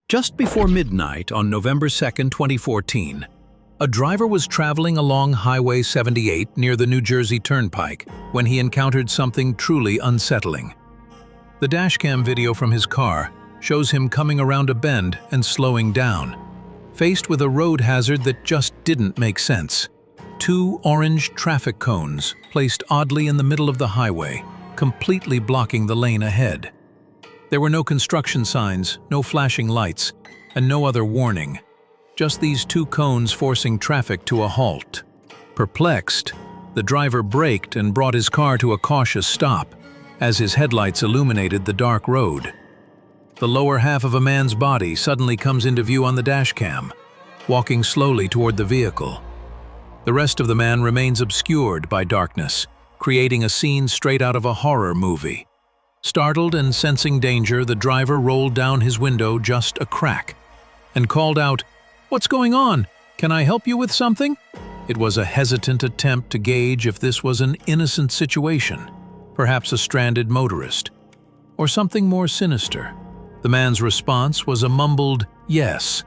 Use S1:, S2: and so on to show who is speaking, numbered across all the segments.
S1: Just before midnight on November 2, 2014, a driver was traveling along Highway 78 near the New Jersey Turnpike when he encountered something truly unsettling. The dashcam video from his car shows him coming around a bend and slowing down, faced with a road hazard that just didn't make sense. Two orange traffic cones placed oddly in the middle of the highway, completely blocking the lane ahead. There were no construction signs, no flashing lights, and no other warning. Just these two cones forcing traffic to a halt. Perplexed, the driver braked and brought his car to a cautious stop as his headlights illuminated the dark road. The lower half of a man's body suddenly comes into view on the dashcam, walking slowly toward the vehicle. The rest of the man remains obscured by darkness, creating a scene straight out of a horror movie. Startled and sensing danger, the driver rolled down his window just a crack and called out, "What's going on? Can I help you with something?" It was a hesitant attempt to gauge if this was an innocent situation, perhaps a stranded motorist, or something more sinister. The man's response was a mumbled yes,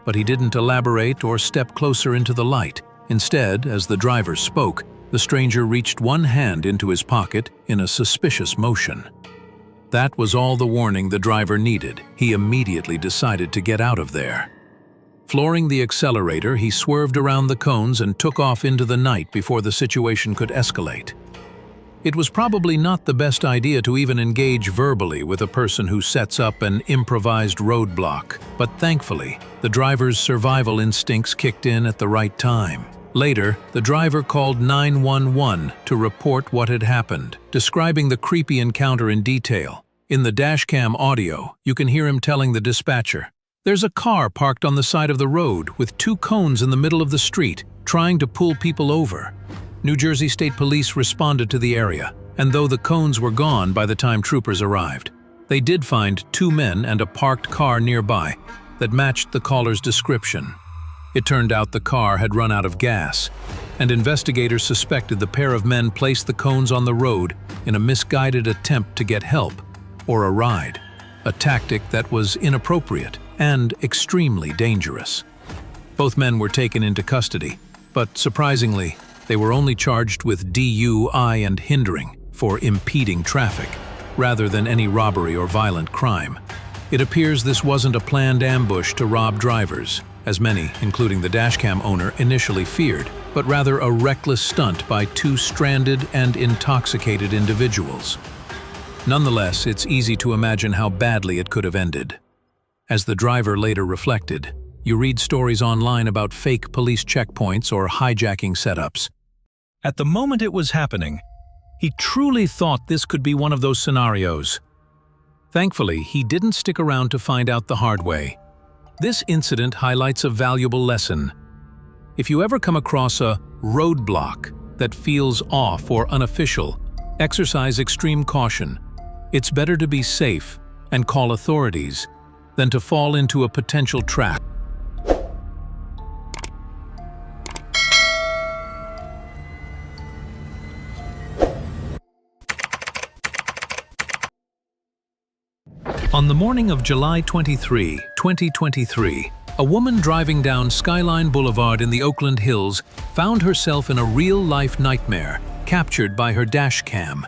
S1: but he didn't elaborate or step closer into the light. Instead, as the driver spoke, the stranger reached one hand into his pocket in a suspicious motion. That was all the warning the driver needed. He immediately decided to get out of there. Flooring the accelerator, he swerved around the cones and took off into the night before the situation could escalate. It was probably not the best idea to even engage verbally with a person who sets up an improvised roadblock, but thankfully, the driver's survival instincts kicked in at the right time. Later, the driver called 911 to report what had happened, describing the creepy encounter in detail. In the dashcam audio, you can hear him telling the dispatcher, "There's a car parked on the side of the road with two cones in the middle of the street, trying to pull people over." New Jersey State Police responded to the area, and though the cones were gone by the time troopers arrived, they did find two men and a parked car nearby that matched the caller's description. It turned out the car had run out of gas, and investigators suspected the pair of men placed the cones on the road in a misguided attempt to get help or a ride, a tactic that was inappropriate and extremely dangerous. Both men were taken into custody, but surprisingly, they were only charged with DUI and hindering for impeding traffic, rather than any robbery or violent crime. It appears this wasn't a planned ambush to rob drivers, as many, including the dashcam owner, initially feared, but rather a reckless stunt by two stranded and intoxicated individuals. Nonetheless, it's easy to imagine how badly it could have ended. As the driver later reflected, you read stories online about fake police checkpoints or hijacking setups. At the moment it was happening, he truly thought this could be one of those scenarios. Thankfully, he didn't stick around to find out the hard way. This incident highlights a valuable lesson. If you ever come across a roadblock that feels off or unofficial, exercise extreme caution. It's better to be safe and call authorities than to fall into a potential trap. On the morning of July 23, 2023, a woman driving down Skyline Boulevard in the Oakland Hills found herself in a real-life nightmare, captured by her dashcam.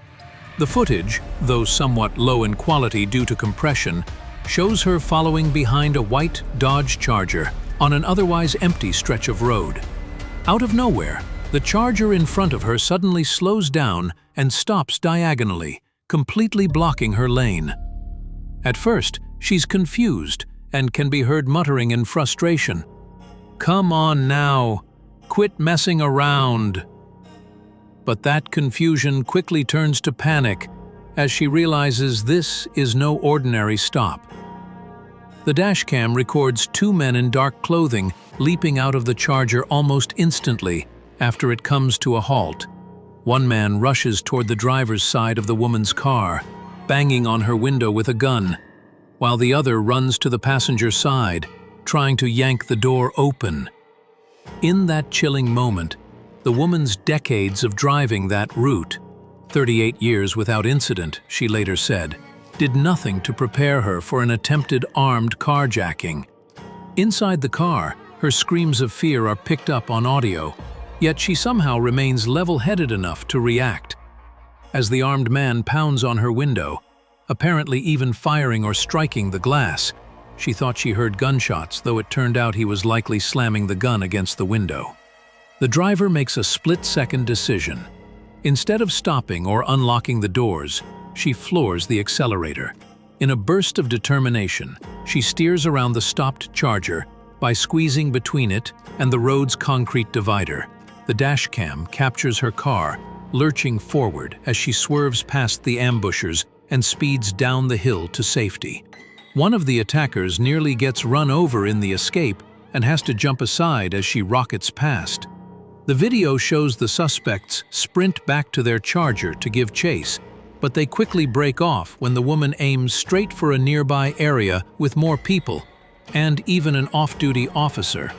S1: The footage, though somewhat low in quality due to compression, shows her following behind a white Dodge Charger on an otherwise empty stretch of road. Out of nowhere, the Charger in front of her suddenly slows down and stops diagonally, completely blocking her lane. At first, she's confused and can be heard muttering in frustration, "Come on now, quit messing around." But that confusion quickly turns to panic as she realizes this is no ordinary stop. The dashcam records two men in dark clothing leaping out of the Charger almost instantly after it comes to a halt. One man rushes toward the driver's side of the woman's car, banging on her window with a gun, while the other runs to the passenger side, trying to yank the door open. In that chilling moment, the woman's decades of driving that route, 38 years without incident, she later said, did nothing to prepare her for an attempted armed carjacking. Inside the car, her screams of fear are picked up on audio, yet she somehow remains level-headed enough to react. As the armed man pounds on her window, apparently even firing or striking the glass, she thought she heard gunshots, though it turned out he was likely slamming the gun against the window. The driver makes a split-second decision. Instead of stopping or unlocking the doors, she floors the accelerator. In a burst of determination, she steers around the stopped Charger by squeezing between it and the road's concrete divider. The dashcam captures her car, lurching forward as she swerves past the ambushers and speeds down the hill to safety. One of the attackers nearly gets run over in the escape and has to jump aside as she rockets past. The video shows the suspects sprint back to their Charger to give chase, but they quickly break off when the woman aims straight for a nearby area with more people and even an off-duty officer.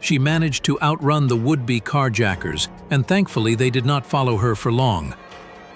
S1: She managed to outrun the would-be carjackers, and thankfully they did not follow her for long.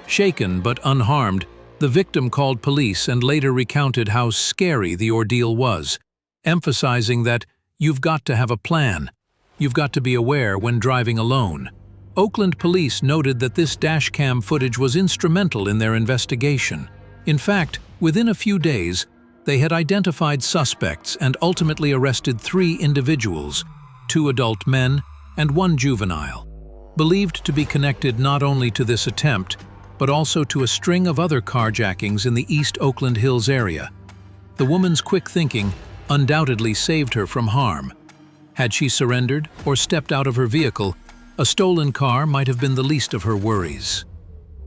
S1: Shaken but unharmed, the victim called police and later recounted how scary the ordeal was, emphasizing that you've got to have a plan. You've got to be aware when driving alone. Oakland police noted that this dashcam footage was instrumental in their investigation. In fact, within a few days, they had identified suspects and ultimately arrested 3 individuals, 2 adult men and 1 juvenile, believed to be connected not only to this attempt, but also to a string of other carjackings in the East Oakland Hills area. The woman's quick thinking undoubtedly saved her from harm. Had she surrendered or stepped out of her vehicle, a stolen car might have been the least of her worries.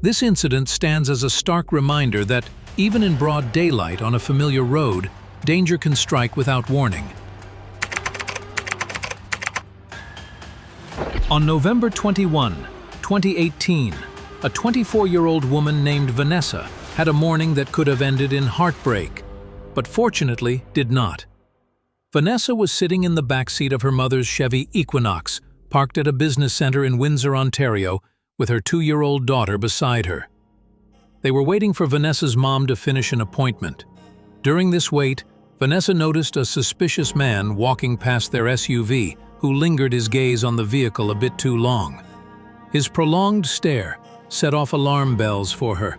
S1: This incident stands as a stark reminder that, even in broad daylight on a familiar road, danger can strike without warning. On November 21, 2018, a 24-year-old woman named Vanessa had a morning that could have ended in heartbreak, but fortunately did not. Vanessa was sitting in the backseat of her mother's Chevy Equinox, parked at a business center in Windsor, Ontario, with her 2-year-old daughter beside her. They were waiting for Vanessa's mom to finish an appointment. During this wait, Vanessa noticed a suspicious man walking past their SUV, who lingered his gaze on the vehicle a bit too long. His prolonged stare set off alarm bells for her.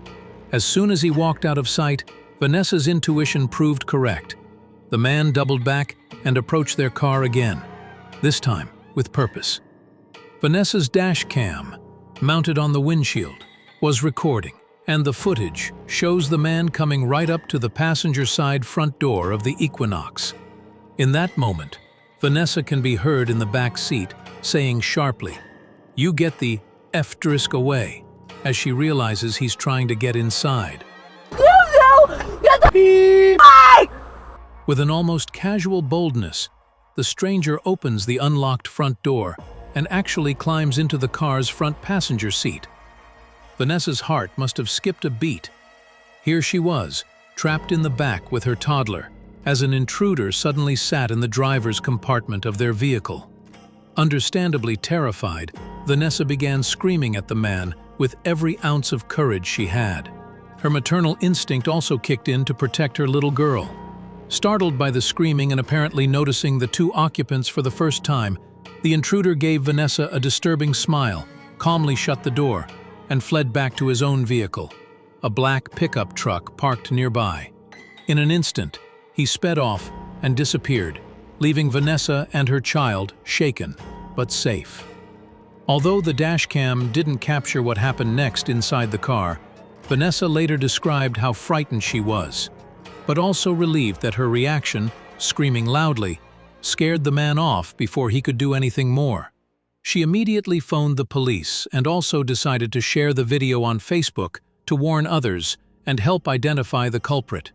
S1: As soon as he walked out of sight, Vanessa's intuition proved correct. The man doubled back and approached their car again, this time with purpose. Vanessa's dash cam, mounted on the windshield, was recording, and the footage shows the man coming right up to the passenger side front door of the Equinox. In that moment, Vanessa can be heard in the back seat saying sharply, "You get the F-drisk away," as she realizes he's trying to get inside. With an almost casual boldness, the stranger opens the unlocked front door and actually climbs into the car's front passenger seat. Vanessa's heart must have skipped a beat. Here she was, trapped in the back with her toddler, as an intruder suddenly sat in the driver's compartment of their vehicle. Understandably terrified, Vanessa began screaming at the man with every ounce of courage she had. Her maternal instinct also kicked in to protect her little girl. Startled by the screaming and apparently noticing the 2 occupants for the first time, the intruder gave Vanessa a disturbing smile, calmly shut the door, and fled back to his own vehicle, a black pickup truck parked nearby. In an instant, he sped off and disappeared, leaving Vanessa and her child shaken but safe. Although the dashcam didn't capture what happened next inside the car, Vanessa later described how frightened she was, but also relieved that her reaction, screaming loudly, scared the man off before he could do anything more. She immediately phoned the police and also decided to share the video on Facebook to warn others and help identify the culprit.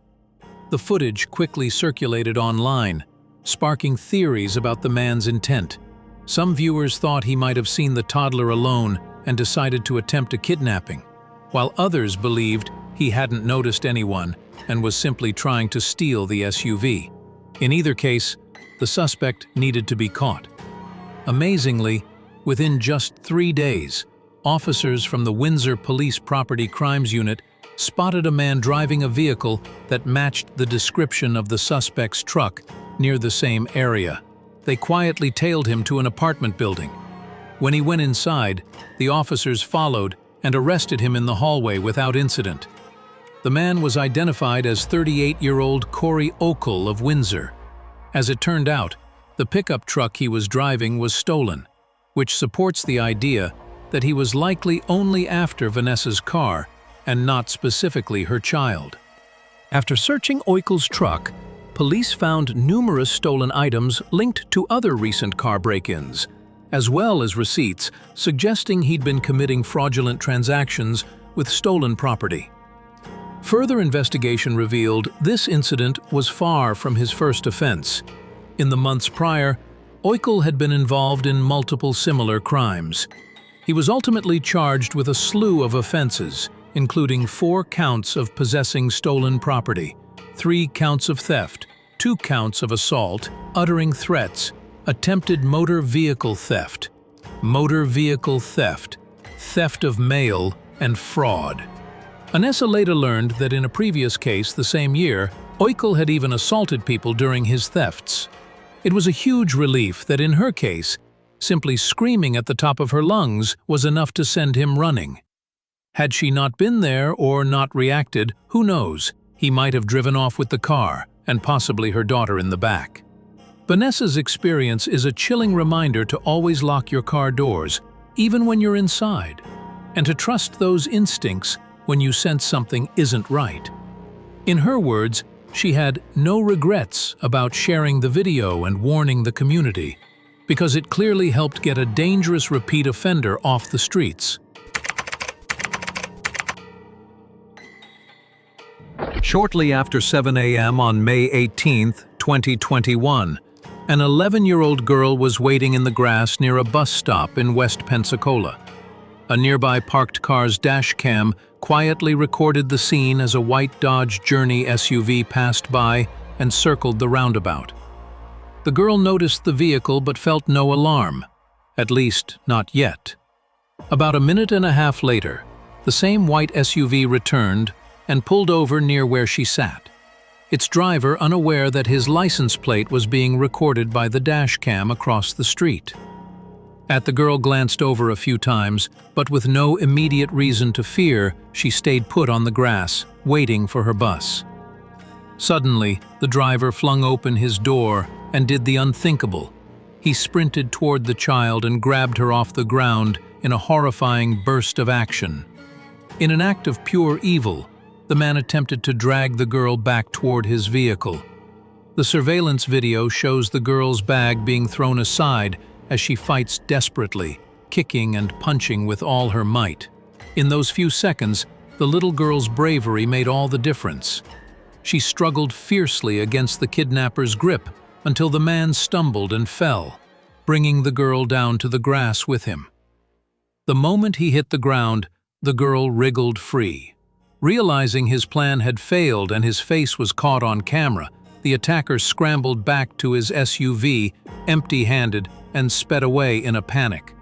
S1: The footage quickly circulated online, sparking theories about the man's intent. Some viewers thought he might have seen the toddler alone and decided to attempt a kidnapping, while others believed he hadn't noticed anyone and was simply trying to steal the SUV. In either case, the suspect needed to be caught. Amazingly, within just 3 days, officers from the Windsor Police Property Crimes Unit spotted a man driving a vehicle that matched the description of the suspect's truck near the same area. They quietly tailed him to an apartment building. When he went inside, the officers followed and arrested him in the hallway without incident. The man was identified as 38-year-old Corey Oakland of Windsor. As it turned out, the pickup truck he was driving was stolen, which supports the idea that he was likely only after Vanessa's car and not specifically her child. After searching Oakland's truck, police found numerous stolen items linked to other recent car break-ins, as well as receipts suggesting he'd been committing fraudulent transactions with stolen property. Further investigation revealed this incident was far from his first offense. In the months prior, Oakland had been involved in multiple similar crimes. He was ultimately charged with a slew of offenses, including 4 counts of possessing stolen property, 3 counts of theft, 2 counts of assault, uttering threats, attempted motor vehicle theft, theft of mail, and fraud. Vanessa later learned that in a previous case the same year, Oakland had even assaulted people during his thefts. It was a huge relief that in her case, simply screaming at the top of her lungs was enough to send him running. Had she not been there or not reacted, who knows, he might have driven off with the car and possibly her daughter in the back. Vanessa's experience is a chilling reminder to always lock your car doors, even when you're inside, and to trust those instincts when you sense something isn't right. In her words, she had no regrets about sharing the video and warning the community, because it clearly helped get a dangerous repeat offender off the streets. Shortly after 7 a.m. on May 18, 2021, an 11-year-old girl was waiting in the grass near a bus stop in West Pensacola. A nearby parked car's dashcam quietly recorded the scene as a white Dodge Journey SUV passed by and circled the roundabout. The girl noticed the vehicle but felt no alarm, at least not yet. About a minute and a half later, the same white SUV returned and pulled over near where she sat, its driver unaware that his license plate was being recorded by the dashcam across the street. The girl glanced over a few times, but with no immediate reason to fear, she stayed put on the grass, waiting for her bus. Suddenly, the driver flung open his door and did the unthinkable. He sprinted toward the child and grabbed her off the ground in a horrifying burst of action. In an act of pure evil, the man attempted to drag the girl back toward his vehicle. The surveillance video shows the girl's bag being thrown aside as she fights desperately, kicking and punching with all her might. In those few seconds, the little girl's bravery made all the difference. She struggled fiercely against the kidnapper's grip until the man stumbled and fell, bringing the girl down to the grass with him. The moment he hit the ground, the girl wriggled free. Realizing his plan had failed and his face was caught on camera, the attacker scrambled back to his SUV, empty-handed, and sped away in a panic.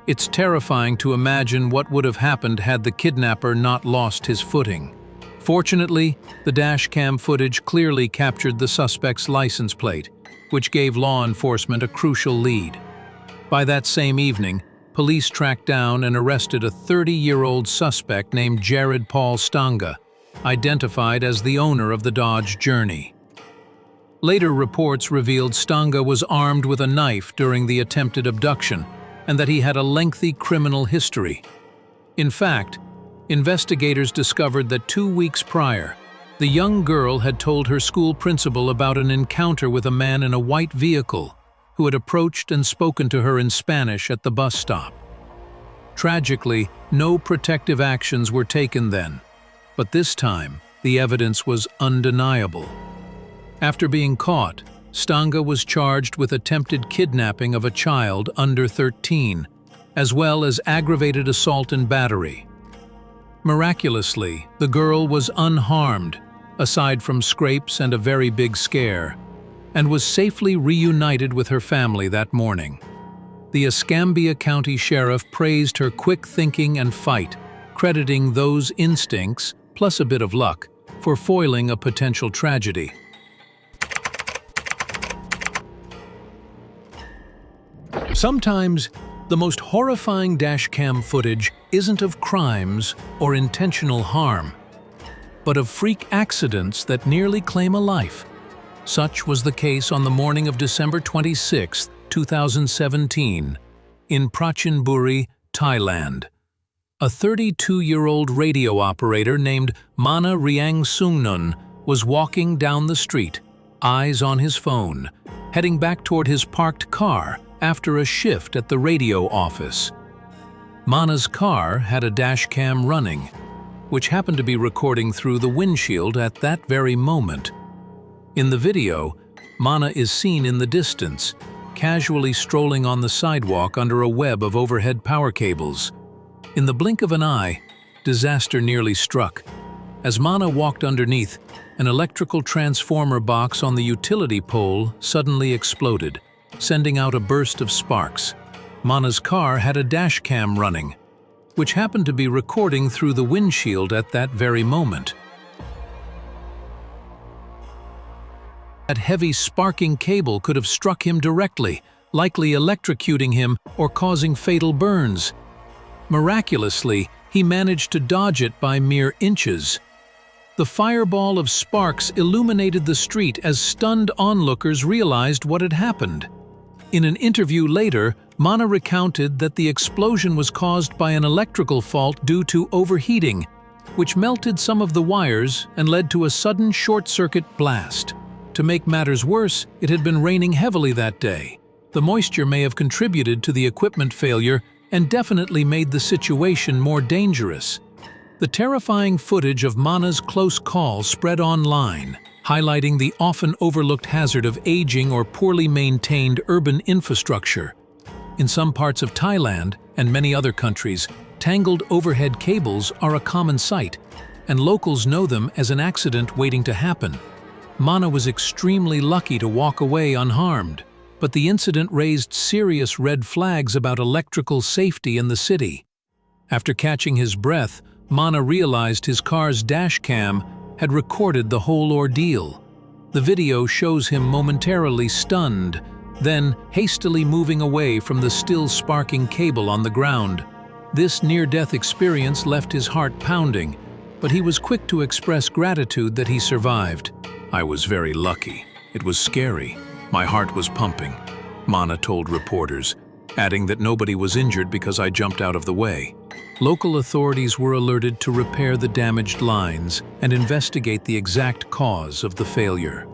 S1: It's terrifying to imagine what would have happened had the kidnapper not lost his footing. Fortunately, the dashcam footage clearly captured the suspect's license plate, which gave law enforcement a crucial lead. By that same evening, police tracked down and arrested a 30-year-old suspect named Jared Paul Stanga, identified as the owner of the Dodge Journey. Later reports revealed Stanga was armed with a knife during the attempted abduction and that he had a lengthy criminal history. In fact, investigators discovered that 2 weeks prior, the young girl had told her school principal about an encounter with a man in a white vehicle who had approached and spoken to her in Spanish at the bus stop. Tragically, no protective actions were taken then, but this time, the evidence was undeniable. After being caught, Stanga was charged with attempted kidnapping of a child under 13, as well as aggravated assault and battery. Miraculously, the girl was unharmed, aside from scrapes and a very big scare, and was safely reunited with her family that morning. The Escambia County Sheriff praised her quick thinking and fight, crediting those instincts plus a bit of luck, for foiling a potential tragedy. Sometimes, the most horrifying dashcam footage isn't of crimes or intentional harm, but of freak accidents that nearly claim a life. Such was the case on the morning of December 26, 2017, in Prachinburi, Thailand. A 32-year-old radio operator named Mana Riangsungnun was walking down the street, eyes on his phone, heading back toward his parked car after a shift at the radio office. Mana's car had a dashcam running, which happened to be recording through the windshield at that very moment. In the video, Mana is seen in the distance, casually strolling on the sidewalk under a web of overhead power cables. In the blink of an eye, disaster nearly struck. As Mana walked underneath, an electrical transformer box on the utility pole suddenly exploded, sending out a burst of sparks. Mana's car had a dashcam running, which happened to be recording through the windshield at that very moment. That heavy sparking cable could have struck him directly, likely electrocuting him or causing fatal burns. Miraculously, he managed to dodge it by mere inches. The fireball of sparks illuminated the street as stunned onlookers realized what had happened. In an interview later, Mana recounted that the explosion was caused by an electrical fault due to overheating, which melted some of the wires and led to a sudden short-circuit blast. To make matters worse, it had been raining heavily that day. The moisture may have contributed to the equipment failure and definitely made the situation more dangerous. The terrifying footage of Mana's close call spread online, highlighting the often overlooked hazard of aging or poorly maintained urban infrastructure. In some parts of Thailand and many other countries, tangled overhead cables are a common sight, and locals know them as an accident waiting to happen. Mana was extremely lucky to walk away unharmed, but the incident raised serious red flags about electrical safety in the city. After catching his breath, Mana realized his car's dashcam had recorded the whole ordeal. The video shows him momentarily stunned, then hastily moving away from the still sparking cable on the ground. This near-death experience left his heart pounding, but he was quick to express gratitude that he survived. "I was very lucky. It was scary. My heart was pumping," Mana told reporters, adding that nobody was injured because I jumped out of the way. Local authorities were alerted to repair the damaged lines and investigate the exact cause of the failure.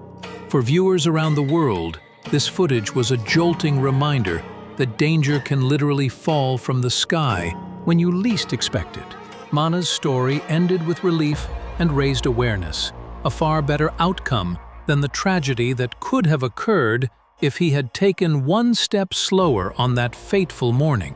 S1: For viewers around the world, this footage was a jolting reminder that danger can literally fall from the sky when you least expect it. Mana's story ended with relief and raised awareness, a far better outcome than the tragedy that could have occurred if he had taken one step slower on that fateful morning.